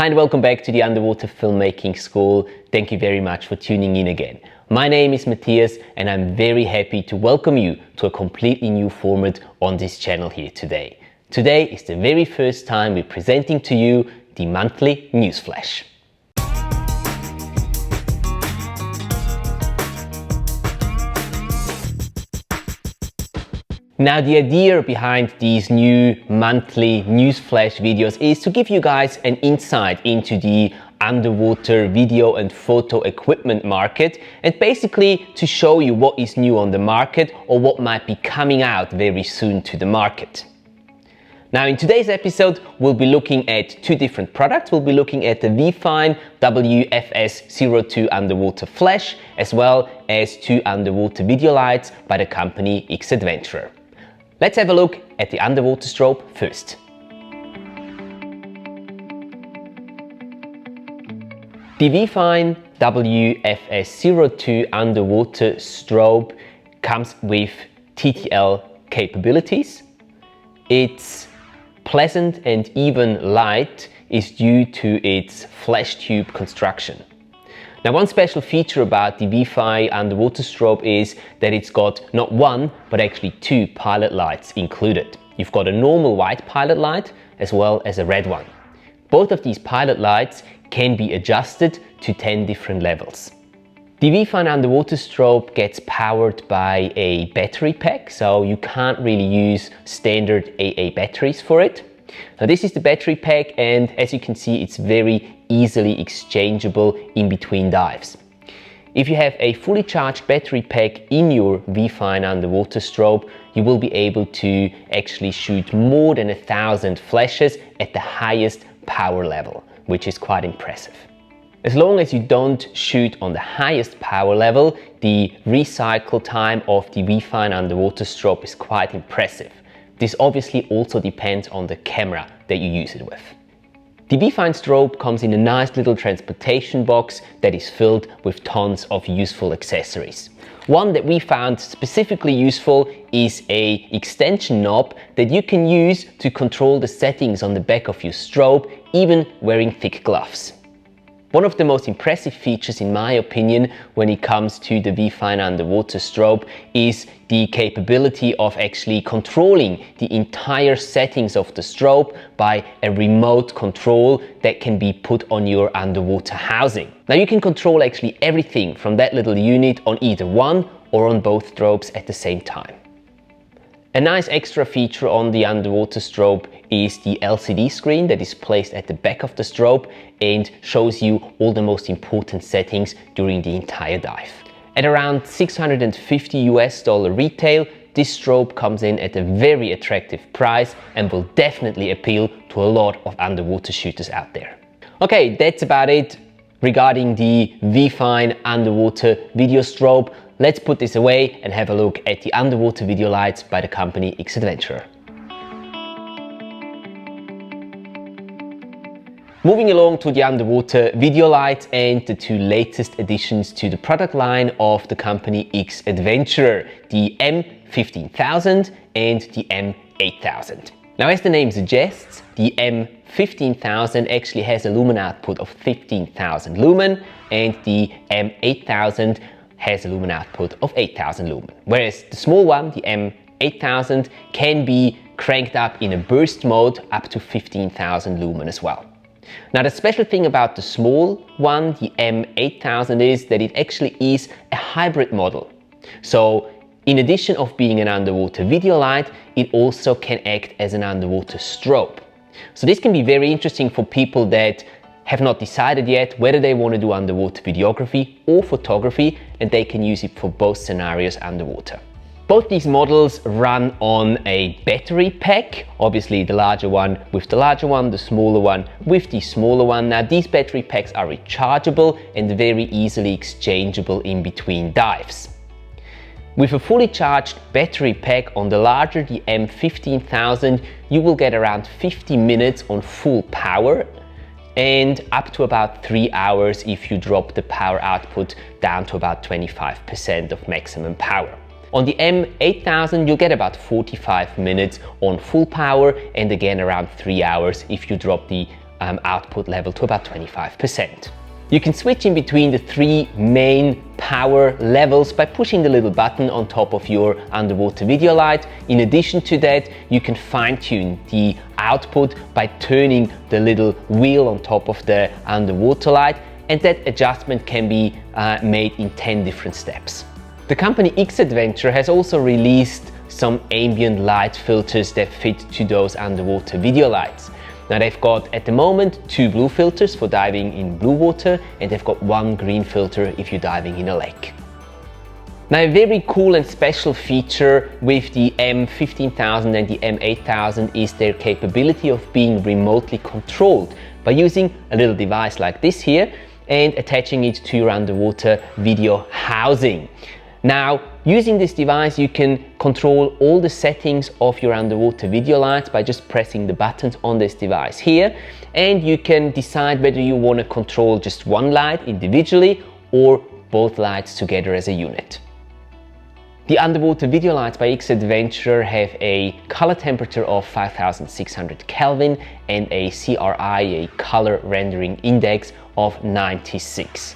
Hi and welcome back to the Underwater Filmmaking School. Thank you very much for tuning in again. My name is Matthias and I'm very happy to welcome you to a completely new format on this channel here today. Today is the very first time we're presenting to you the monthly news flash. Now, the idea behind these new monthly news flash videos is to give you guys an insight into the underwater video and photo equipment market, and basically to show you what is new on the market or what might be coming out very soon to the market. Now, in today's episode, we'll be looking at two different products. We'll be looking at the Weefine WFS02 Underwater Flash, as well as two underwater video lights by the company X-Adventurer. Let's have a look at the underwater strobe first. The Weefine WFS02 Underwater Strobe comes with TTL capabilities. Its pleasant and even light is due to its flash tube construction. Now, one special feature about the Weefine Underwater Strobe is that it's got not one, but actually two pilot lights included. You've got a normal white pilot light as well as a red one. Both of these pilot lights can be adjusted to 10 different levels. The Weefine Underwater Strobe gets powered by a battery pack, so you can't really use standard AA batteries for it. Now, this is the battery pack, and as you can see, it's very easily exchangeable in between dives. If you have a fully charged battery pack in your Weefine Underwater Strobe, you will be able to actually shoot more than 1,000 flashes at the highest power level, which is quite impressive. As long as you don't shoot on the highest power level, the recycle time of the Weefine Underwater Strobe is quite impressive. This obviously also depends on the camera that you use it with. The Weefine strobe comes in a nice little transportation box that is filled with tons of useful accessories. One that we found specifically useful is an extension knob that you can use to control the settings on the back of your strobe, even wearing thick gloves. One of the most impressive features, in my opinion, when it comes to the Weefine Underwater Strobe is the capability of actually controlling the entire settings of the strobe by a remote control that can be put on your underwater housing. Now, you can control actually everything from that little unit on either one or on both strobes at the same time. A nice extra feature on the underwater strobe is the LCD screen that is placed at the back of the strobe and shows you all the most important settings during the entire dive. At around $650 retail, this strobe comes in at a very attractive price and will definitely appeal to a lot of underwater shooters out there. Okay, that's about it regarding the Weefine Underwater Video Strobe. Let's put this away and have a look at the underwater video lights by the company X-Adventurer. Moving along to the underwater video lights and the two latest additions to the product line of the company X-Adventurer, the M15000 and the M8000. Now, as the name suggests, the M15000 actually has a lumen output of 15,000 lumen and the M8000 has a lumen output of 8,000 lumen. Whereas the small one, the M8000, can be cranked up in a burst mode up to 15,000 lumen as well. Now, the special thing about the small one, the M8000, is that it actually is a hybrid model. So in addition of being an underwater video light, it also can act as an underwater strobe. So this can be very interesting for people that have not decided yet whether they want to do underwater videography or photography, and they can use it for both scenarios underwater. Both these models run on a battery pack, obviously the larger one with the larger one, the smaller one with the smaller one. Now, these battery packs are rechargeable and very easily exchangeable in between dives. With a fully charged battery pack on the larger, the M15000, you will get around 50 minutes on full power and up to about 3 hours if you drop the power output down to about 25% of maximum power. On the M8000, you'll get about 45 minutes on full power and again around 3 hours if you drop the output level to about 25%. You can switch in between the three main power levels by pushing the little button on top of your underwater video light. In addition to that, you can fine-tune the output by turning the little wheel on top of the underwater light, and that adjustment can be made in 10 different steps. The company X-Adventure has also released some ambient light filters that fit to those underwater video lights. Now they've got at the moment 2 blue filters for diving in blue water, and they've got 1 green filter if you're diving in a lake. Now a very cool and special feature with the M15000 and the M8000 is their capability of being remotely controlled by using a little device like this here and attaching it to your underwater video housing. Now, using this device, you can control all the settings of your underwater video lights by just pressing the buttons on this device here, and you can decide whether you want to control just one light individually or both lights together as a unit. The underwater video lights by X-Adventure have a color temperature of 5600 Kelvin and a CRI, a color rendering index, of 96.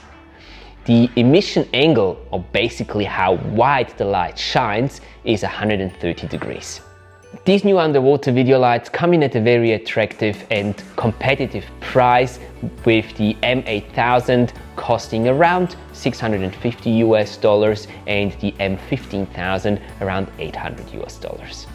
The emission angle, or basically how wide the light shines, is 130 degrees. These new underwater video lights come in at a very attractive and competitive price, with the M8000 costing around $650 and the M15000 around $800.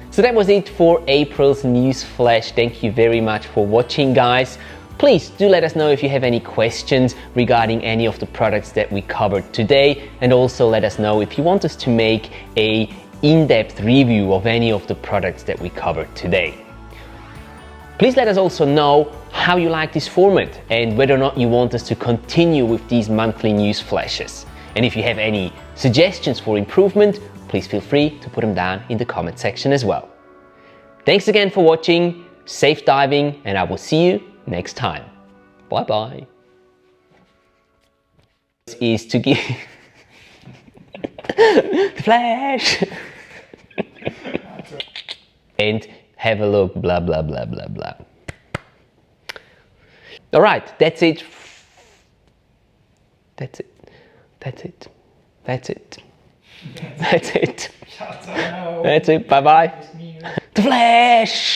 So that was it for April's news flash. Thank you very much for watching, guys. Please do let us know if you have any questions regarding any of the products that we covered today, and also let us know if you want us to make an in-depth review of any of the products that we covered today. Please let us also know how you like this format and whether or not you want us to continue with these monthly news flashes. And if you have any suggestions for improvement, please feel free to put them down in the comment section as well. Thanks again for watching, safe diving, and I will see you next time. Bye bye. Is to give the flash and have a look, blah blah blah blah blah. All right, that's it. That's it. That's it. That's it. That's it. That's it. Bye bye. The flash.